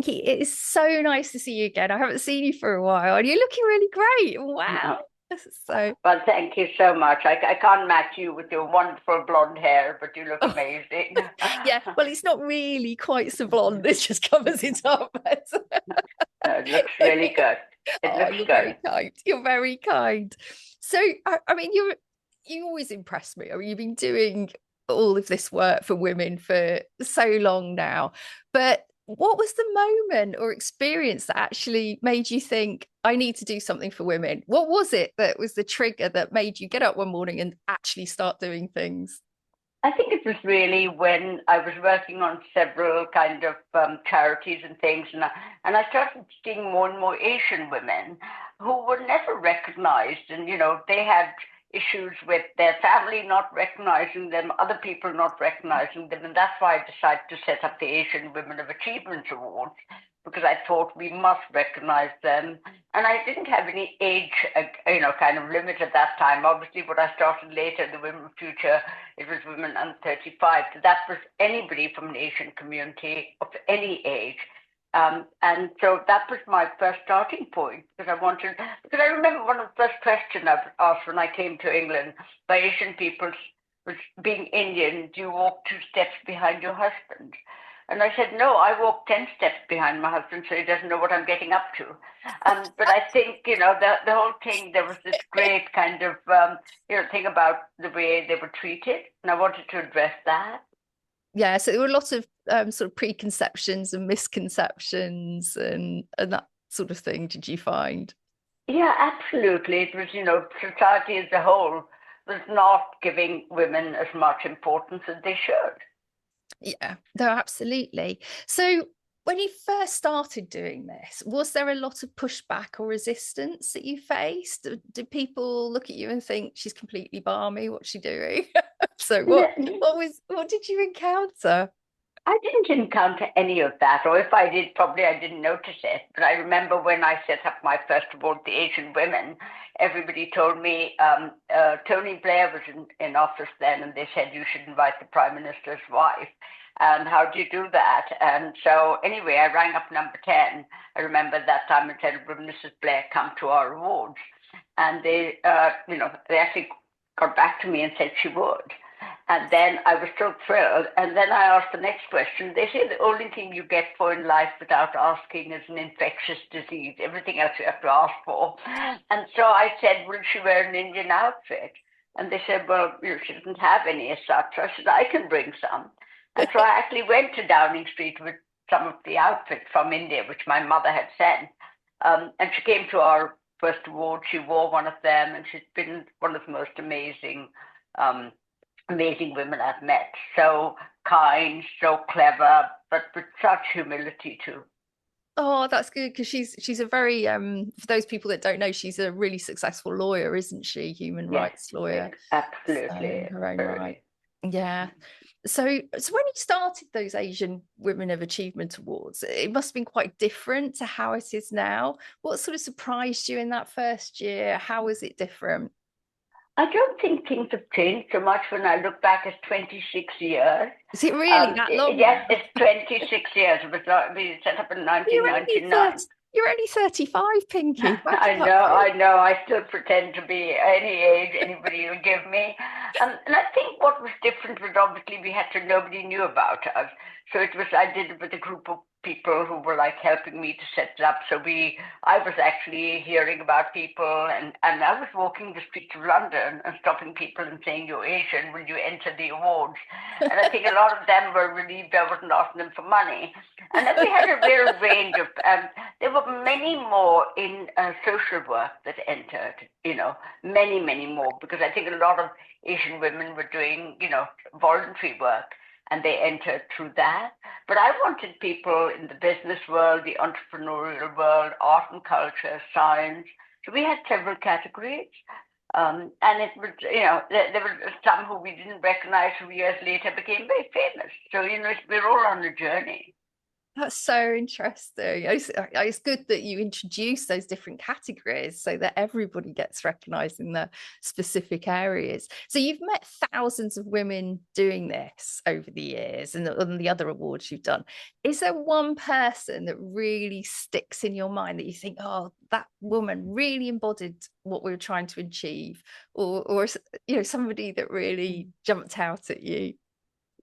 Pinky, it is so nice to see you again. I haven't seen you for a while, and you're looking really great. Wow. So, Well, thank you so much. I can't match you with your wonderful blonde hair, but you look oh, amazing. yeah. Well, it's not really quite so blonde. This just covers it up. No, it looks really good. It Oh, looks you're good. very kind. You're very kind. So, I mean, you always impress me. I mean, you've been doing all of this work for women for so long now. But what was the moment or experience that actually made you think, I need to do something for women? What was it that was the trigger that made you get up one morning and actually start doing things? I think it was really when I was working on several kind of charities and things, and I started seeing more and more Asian women who were never recognized, and they had issues with their family not recognizing them, other people not recognizing them, and that's why I decided to set up the Asian Women of Achievement Awards because I thought we must recognize them. And I didn't have any age, kind of limit at that time. Obviously, when I started later, the Women of Future, it was women under 35. So that was anybody from an Asian community of any age. And so that was my first starting point because I remember one of the first questions I was asked when I came to England by Asian people was, being Indian, do you walk 2 steps behind your husband? And I said, no, I walk 10 steps behind my husband so he doesn't know what I'm getting up to. But I think, the whole thing, there was this great kind of, thing about the way they were treated. And I wanted to address that. Yeah, so there were lots of sort of preconceptions and misconceptions and that sort of thing, did you find? Yeah, absolutely. It was, society as a whole was not giving women as much importance as they should. Yeah, no, absolutely. So when you first started doing this, was there a lot of pushback or resistance that you faced? Did people look at you and think she's completely balmy? What's she doing? So what did you encounter? I didn't encounter any of that, or if I did, probably I didn't notice it. But I remember when I set up my first award, the Asian Women, everybody told me Tony Blair was in office then, and they said you should invite the Prime Minister's wife. And how do you do that? And so anyway, I rang up number 10. I remember that time and said, "Will Mrs. Blair come to our awards?" And they actually got back to me and said she would. And then I was so thrilled. And then I asked the next question. They say the only thing you get for in life without asking is an infectious disease. Everything else you have to ask for. And so I said, will she wear an Indian outfit? And they said, well, she doesn't have any as such. I said, I can bring some. And so I actually went to Downing Street with some of the outfits from India, which my mother had sent. And she came to our first award. She wore one of them, and she's been one of the most um, amazing women I've met. So kind, so clever, but with such humility too. Oh, that's good because she's a very for those people that don't know, she's a really successful lawyer, isn't she? Human Yes, rights lawyer. So absolutely, in her own right. absolutely. Yeah. So when you started those Asian Women of Achievement Awards, it must have been quite different to how it is now. What sort of surprised you in that first year? How was it different? I don't think things have changed so much when I look back at 26 years. Is it really that long Yes, now? it's 26 years. We set up in You're only 30, 1999. you're only 35, Pinky. Back it up, I please. know. I still pretend to be any age anybody will give me. And I think what was different was obviously nobody knew about us. So I did it with a group of people who were like helping me to set it up. I was actually hearing about people and I was walking the streets of London and stopping people and saying, you're Asian, will you enter the awards? And I think a lot of them were relieved I wasn't asking them for money. And then we had a real range of, there were many more in social work that entered, many, many more, because I think a lot of Asian women were doing, voluntary work and they entered through that. But I wanted people in the business world, the entrepreneurial world, art and culture, science. So we had several categories. And it was, there were some who we didn't recognize who years later became very famous. So, we're all on a journey. That's so interesting. It's good that you introduce those different categories so that everybody gets recognised in their specific areas. So you've met thousands of women doing this over the years and the other awards you've done. Is there one person that really sticks in your mind that you think, oh, that woman really embodied what we were trying to achieve, or somebody that really jumped out at you?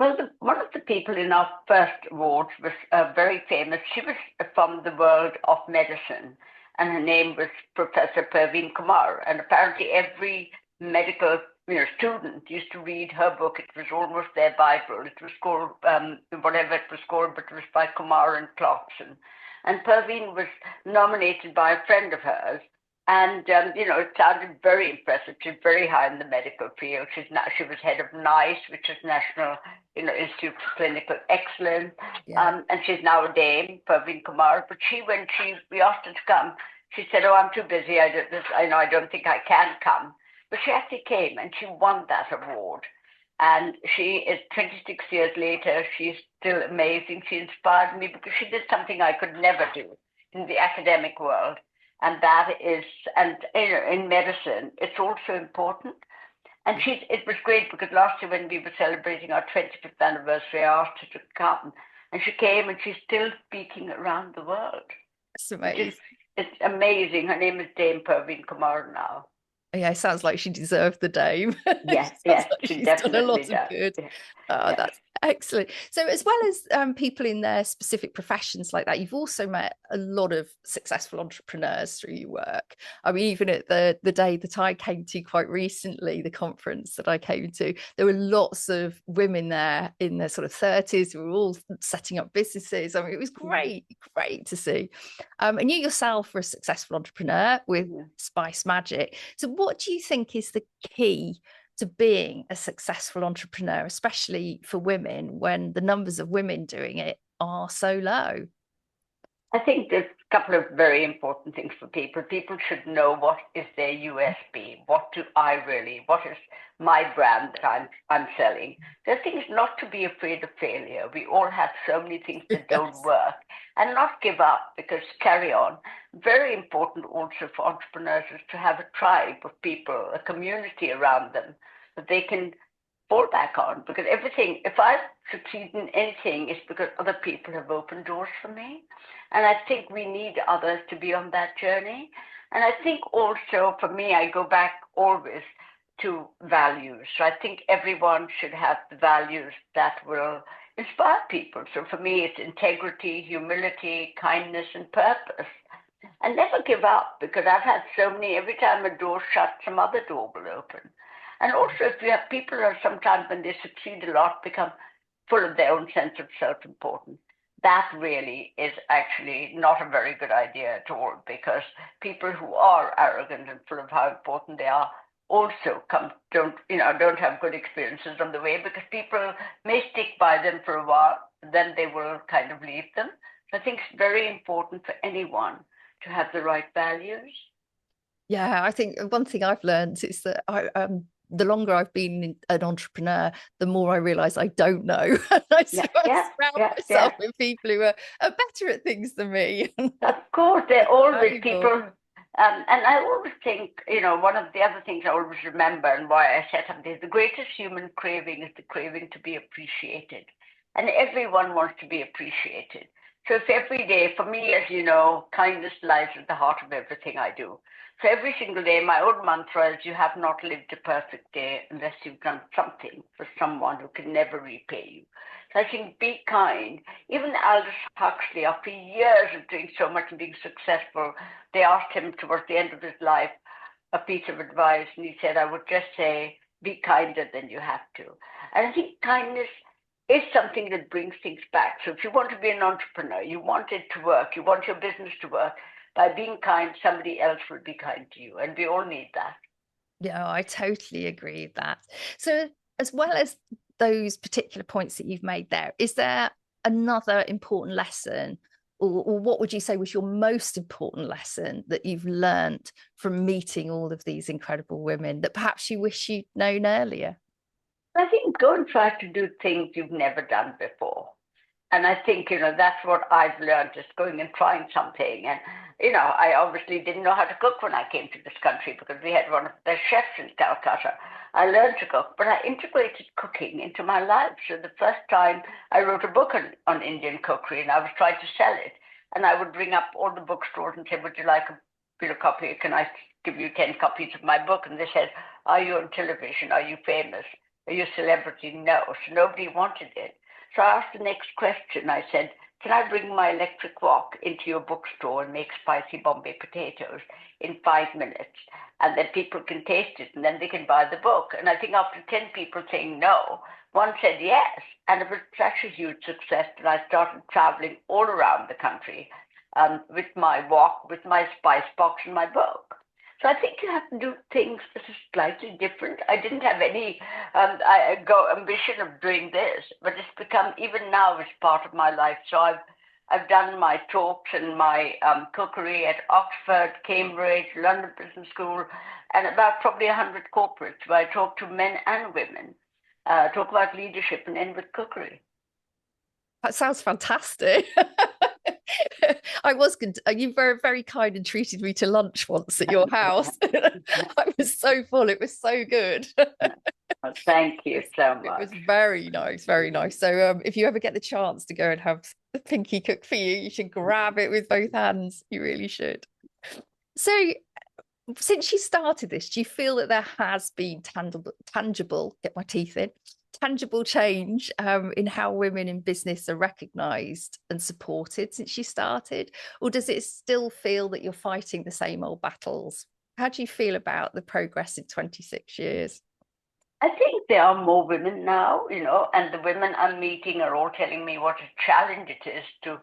Well, one of the people in our first awards was very famous. She was from the world of medicine, and her name was Professor Perveen Kumar. And apparently, every medical student used to read her book. It was almost their Bible. It was called whatever it was called, but it was by Kumar and Clarkson. And Perveen was nominated by a friend of hers. And, it sounded very impressive. She's very high in the medical field. She was head of NICE, which is National, Institute for Clinical Excellence. Yeah. And she's now a dame, Perveen Kumar. But when we asked her to come, she said, "Oh, I'm too busy. I don't think I can come." But she actually came and she won that award. And she is 26 years later. She's still amazing. She inspired me because she did something I could never do in the academic world. And in medicine, it's also important. And it was great because last year when we were celebrating our 25th anniversary, I asked her to come. And she came and she's still speaking around the world. That's amazing. It's amazing. Her name is Dame Perveen Kumar now. Yeah, it sounds like she deserved the Dame. Yes, Like she she's definitely done a lot does. of good. Yes. That's excellent. So as well as people in their specific professions like that, you've also met a lot of successful entrepreneurs through your work. I mean, even at the day that I came to quite recently, the conference that I came to, there were lots of women there in their sort of 30s who were all setting up businesses. I mean, it was great to see. And you yourself were a successful entrepreneur with Spice Magic. So what do you think is the key to being a successful entrepreneur, especially for women, when the numbers of women doing it are so low? I think there's a couple of very important things for people. People should know what is their USP. What is my brand that I'm selling? The thing is not to be afraid of failure. We all have so many things that don't work, and not give up, because carry on. Very important also for entrepreneurs is to have a tribe of people, a community around them that they can fall back on, because if I succeed in anything, it's because other people have opened doors for me. And I think we need others to be on that journey. And I think also for me, I go back always to values. So I think everyone should have the values that will inspire people. So for me, it's integrity, humility, kindness, and purpose. And never give up, because I've had so many, every time a door shuts, some other door will open. And also, if you have people who sometimes when they succeed a lot become full of their own sense of self-importance, that really is actually not a very good idea at all, because people who are arrogant and full of how important they are also don't have good experiences on the way, because people may stick by them for a while, then they will kind of leave them. So I think it's very important for anyone to have the right values. Yeah, I think one thing I've learned is that the longer I've been an entrepreneur, the more I realize I don't know. I surround myself with people who are better at things than me. Of course, there are always people. And I always think, one of the other things I always remember, and why I set up this, the greatest human craving is the craving to be appreciated. And everyone wants to be appreciated. So if every day, for me, as you know, kindness lies at the heart of everything I do. So every single day, my own mantra is, you have not lived a perfect day unless you've done something for someone who can never repay you. So I think be kind. Even Aldous Huxley, after years of doing so much and being successful, they asked him towards the end of his life a piece of advice, and he said, "I would just say, be kinder than you have to." And I think kindness is something that brings things back. So if you want to be an entrepreneur, you want it to work, you want your business to work, by being kind, somebody else will be kind to you. And we all need that. Yeah, I totally agree with that. So as well as those particular points that you've made there, is there another important lesson, or what would you say was your most important lesson that you've learned from meeting all of these incredible women that perhaps you wish you'd known earlier? I think go and try to do things you've never done before. And I think, that's what I've learned, just going and trying something. And, I obviously didn't know how to cook when I came to this country because we had one of the chefs in Calcutta. I learned to cook, but I integrated cooking into my life. So the first time I wrote a book on Indian cookery, and I was trying to sell it. And I would bring up all the bookstores and say, would you like a copy? Can I give you 10 copies of my book? And they said, are you on television? Are you famous? Are you a celebrity? No. So nobody wanted it. So I asked the next question. I said, can I bring my electric wok into your bookstore and make spicy Bombay potatoes in 5 minutes? And then people can taste it and then they can buy the book. And I think after 10 people saying no, one said yes. And it was such a huge success that I started traveling all around the country with my wok, with my spice box and my book. So I think you have to do things that are slightly different. I didn't have any ambition of doing this, but it's become, even now, it's part of my life. So I've done my talks and my cookery at Oxford, Cambridge, London Business School, and about probably 100 corporates where I talk to men and women, talk about leadership and end with cookery. That sounds fantastic. You were very kind and treated me to lunch once at your house. I was so full. It was so good. Well, thank you so much. It was very nice, very nice. So if you ever get the chance to go and have the Pinky cook for you, you should grab it with both hands. You really should. So since you started this, do you feel that there has been tangible, get my teeth in, tangible change in how women in business are recognised and supported since you started? Or does it still feel that you're fighting the same old battles? How do you feel about the progress in 26 years? I think there are more women now, and the women I'm meeting are all telling me what a challenge it is to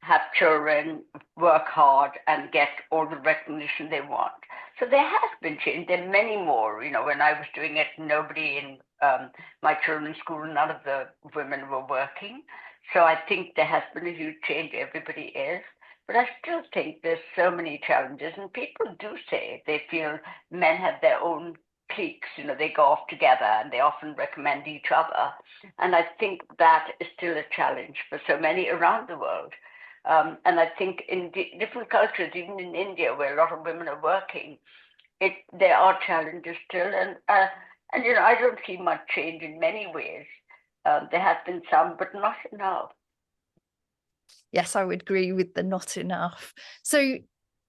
have children, work hard, and get all the recognition they want. So there has been change. There are many more. When I was doing it, nobody in my children's school, none of the women were working. So I think there has been a huge change. Everybody is. But I still think there's so many challenges. And people do say they feel men have their own cliques. They go off together and they often recommend each other. And I think that is still a challenge for so many around the world. And I think in different cultures, even in India, where a lot of women are working, there are challenges still. And I don't see much change in many ways. There have been some, but not enough. Yes, I would agree with the not enough. So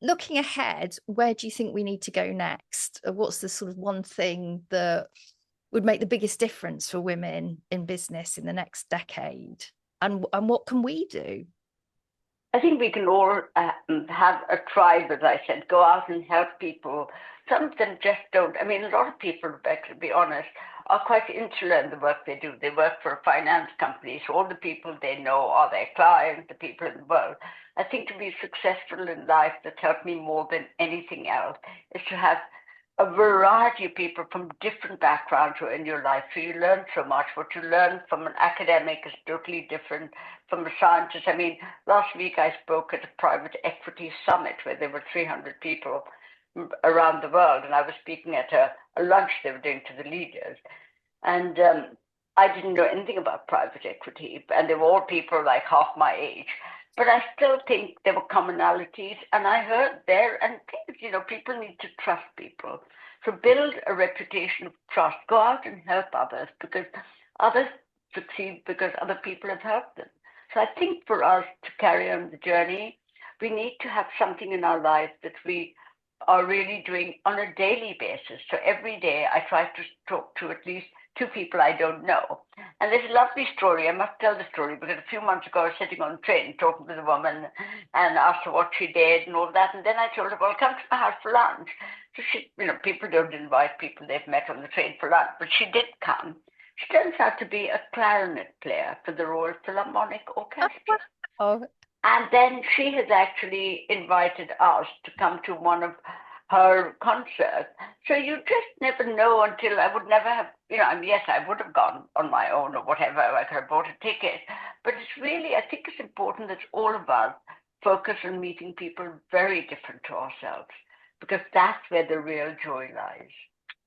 looking ahead, where do you think we need to go next? What's the sort of one thing that would make the biggest difference for women in business in the next decade? And what can we do? I think we can all have a tribe, as I said, go out and help people. Some of them just don't. I mean, a lot of people, Rebecca, to be honest, are quite insular in the work they do. They work for a finance company, so all the people they know are their clients, the people in the world. I think to be successful in life, that's helped me more than anything else, is to have a variety of people from different backgrounds who are in your life. So you learn so much. What you learn from an academic is totally different from a scientist. I mean, last week I spoke at a private equity summit where there were 300 people around the world, and I was speaking at a lunch they were doing to the leaders. And I didn't know anything about private equity, and they were all people like half my age. But I still think there were commonalities, and I heard there and things, people need to trust people. So build a reputation of trust. Go out and help others because others succeed because other people have helped them. So I think for us to carry on the journey, we need to have something in our life that we are really doing on a daily basis. So every day I try to talk to at least 2 people I don't know. And there's a lovely story. I must tell the story because a few months ago I was sitting on a train talking to the woman and asked her what she did and all that. And then I told her, well, come to my house for lunch. So she, people don't invite people they've met on the train for lunch, but she did come. She turns out to be a clarinet player for the Royal Philharmonic Orchestra. Oh. And then she has actually invited us to come to one of her concerts. So you just never know until I would never have, yes, I would have gone on my own or whatever. I could have bought a ticket. But it's really, I think it's important that all of us focus on meeting people very different to ourselves because that's where the real joy lies.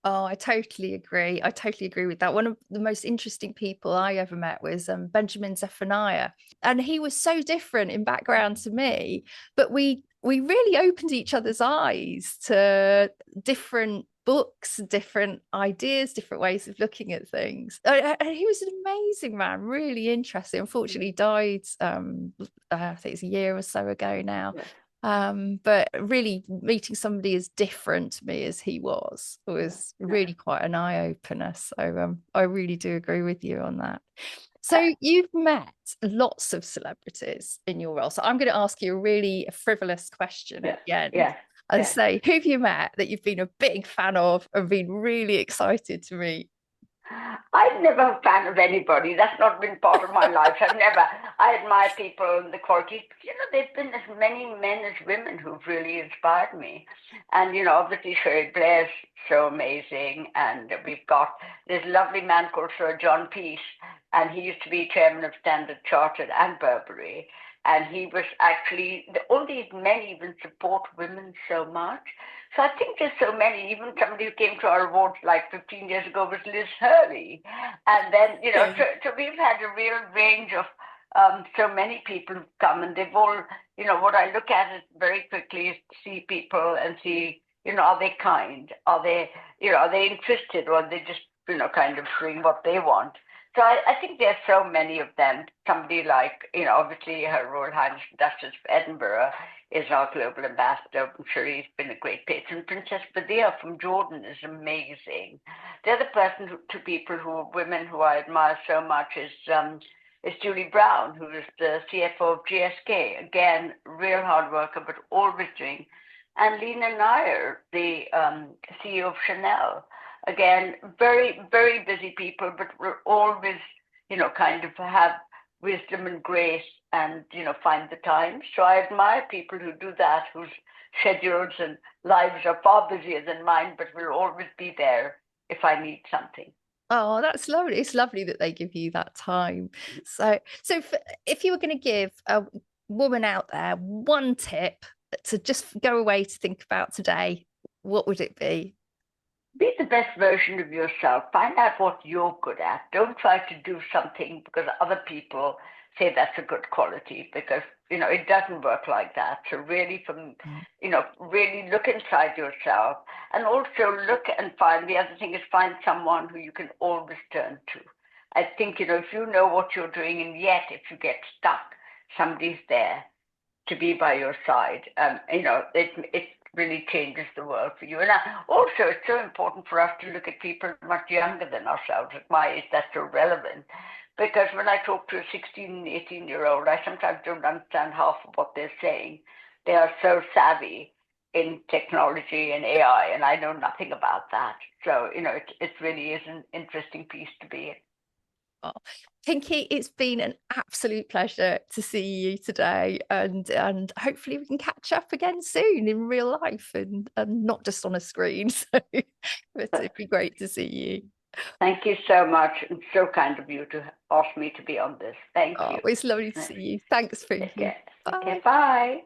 Oh, I totally agree. I totally agree with that. One of the most interesting people I ever met was Benjamin Zephaniah, and he was so different in background to me, but we really opened each other's eyes to different books, different ideas, different ways of looking at things. And he was an amazing man, really interesting. Unfortunately, he died. I think it's a year or so ago now. Yes. But really meeting somebody as different to me as he was Yeah. really quite an eye-opener. So I really do agree with you on that. So Uh, you've met lots of celebrities in your role. So I'm going to ask you a really frivolous question yeah. at the end Yes. and Yes. say, who've you met that you've been a big fan of and been really excited to meet? I'm never a fan of anybody. That's not been part of my life. I've never. I admire people and the qualities. But, there've been as many men as women who've really inspired me. And, obviously Sherry Blair's so amazing. And we've got this lovely man called Sir John Peace. And he used to be chairman of Standard Chartered and Burberry. And he was actually, all these men even support women so much. So I think there's so many. Even somebody who came to our awards like 15 years ago was Liz Hurley. And then, so we've had a real range of so many people who've come, and they've all, what I look at is very quickly is to see people and see, are they kind? Are they, are they interested, or are they just, kind of doing what they want? So I think there's so many of them. Somebody like, obviously Her Royal Highness Duchess of Edinburgh is our global ambassador. I'm sure he's been a great patron. Princess Badea from Jordan is amazing. The other person, two people women who I admire so much is Julie Brown, who is the CFO of GSK. Again, real hard worker, but always doing. And Lena Nair, the CEO of Chanel. Again, very, very busy people, but we're always, kind of have wisdom and grace and, find the time. So I admire people who do that, whose schedules and lives are far busier than mine, but will always be there if I need something. Oh, that's lovely. It's lovely that they give you that time. So if you were going to give a woman out there one tip to just go away to think about today, what would it be? Be the best version of yourself. Find out what you're good at. Don't try to do something because other people say that's a good quality, because, it doesn't work like that. So really really look inside yourself, and also look and find, the other thing is find someone who you can always turn to. I think, if you know what you're doing, and yet if you get stuck, somebody's there to be by your side. It really changes the world for you. And also, it's so important for us to look at people much younger than ourselves. At my age, that's so relevant. Because when I talk to a 16, 18-year-old, I sometimes don't understand half of what they're saying. They are so savvy in technology and AI, and I know nothing about that. So, it really is an interesting piece to be in. Oh, Pinky, it's been an absolute pleasure to see you today, and hopefully we can catch up again soon in real life and not just on a screen. So, but it'd be great to see you. Thank you so much, and so kind of you to ask me to be on this. Thank Oh, you. it's lovely to see you. Thanks, Pinky. Okay. Okay. Bye. Bye.